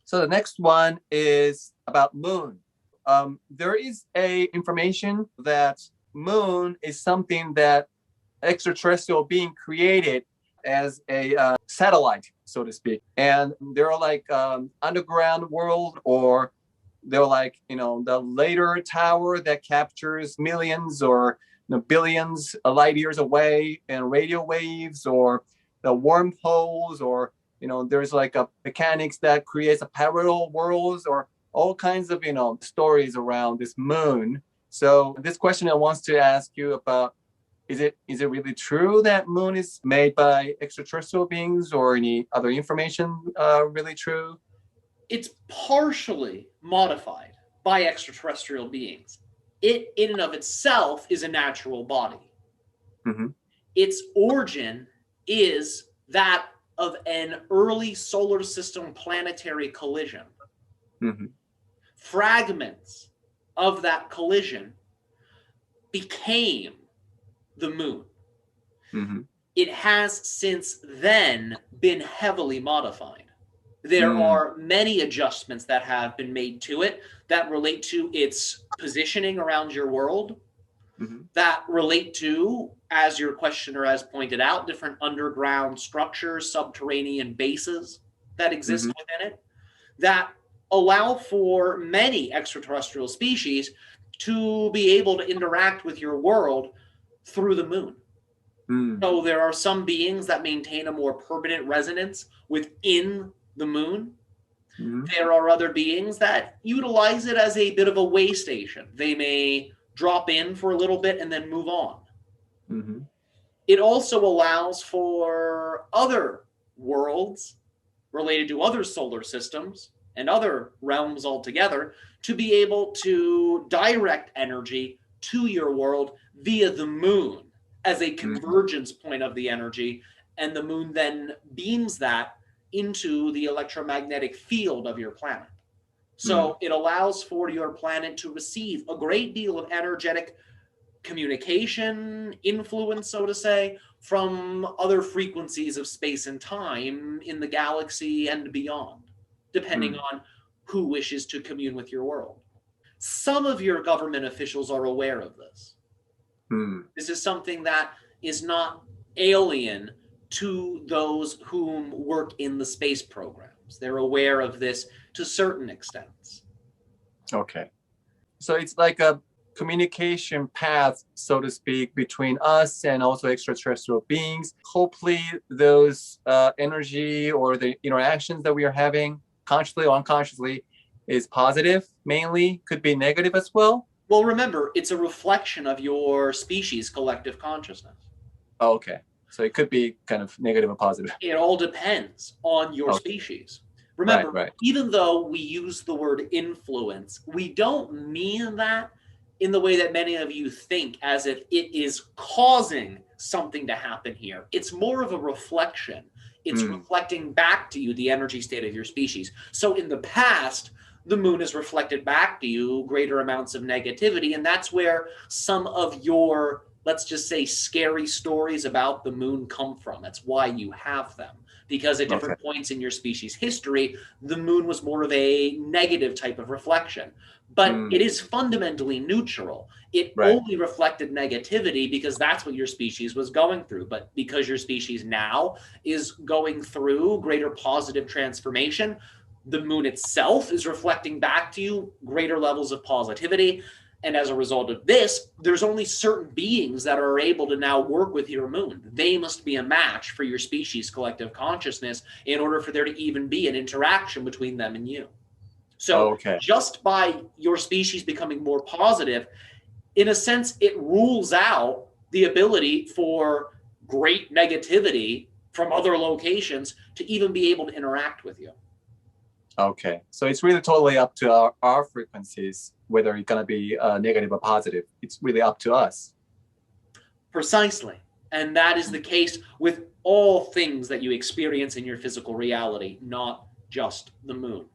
So the next one is about moon. There is a information that moon is something that extraterrestrial being created as a satellite, so to speak. And they're like underground world, or they're like, the later tower that captures millions or billions of light years away, and radio waves, or the wormholes, or there's like a mechanics that creates a parallel worlds, or all kinds of stories around this moon. So this question I want to ask you about, is it really true that moon is made by extraterrestrial beings, or any other information really true? It's partially modified by extraterrestrial beings. It in and of itself is a natural body. Mm-hmm. Its origin is that of an early solar system planetary collision. Mm-hmm. Fragments of that collision became the moon. Mm-hmm. It has since then been heavily modified. There are many adjustments that have been made to it that relate to its positioning around your world, that relate to, as your questioner has pointed out, different underground structures, subterranean bases that exist within it, that allow for many extraterrestrial species to be able to interact with your world through the moon. So there are some beings that maintain a more permanent resonance within the moon. There are other beings that utilize it as a bit of a way station. They may drop in for a little bit and then move on. It also allows for other worlds related to other solar systems and other realms altogether to be able to direct energy to your world via the moon as a convergence point of the energy, and the moon then beams that into the electromagnetic field of your planet. So it allows for your planet to receive a great deal of energetic communication, influence, so to say, from other frequencies of space and time in the galaxy and beyond, depending on who wishes to commune with your world. Some of your government officials are aware of this. This is something that is not alien to those whom work in the space programs. They're aware of this to certain extents. Okay. So it's like a communication path, so to speak, between us and also extraterrestrial beings. Hopefully those energy or the interactions that we are having, consciously or unconsciously, is positive mainly, could be negative as well. Well, remember, it's a reflection of your species' collective consciousness. Oh, okay. So it could be kind of negative or positive. It all depends on your species. Remember, even though we use the word influence, we don't mean that in the way that many of you think, as if it is causing something to happen here. It's more of a reflection. It's reflecting back to you the energy state of your species. So in the past, the moon has reflected back to you greater amounts of negativity, and that's where some of your, let's just say, scary stories about the moon come from. That's why you have them. Because at different points in your species' history, the moon was more of a negative type of reflection. But it is fundamentally neutral. It only reflected negativity because that's what your species was going through. But because your species now is going through greater positive transformation, the moon itself is reflecting back to you greater levels of positivity. And as a result of this, there's only certain beings that are able to now work with your moon. They must be a match for your species' collective consciousness in order for there to even be an interaction between them and you. So just by your species becoming more positive, in a sense, it rules out the ability for great negativity from other locations to even be able to interact with you. Okay. So it's really totally up to our frequencies, whether it's going to be negative or positive. It's really up to us. Precisely. And that is the case with all things that you experience in your physical reality, not just the moon.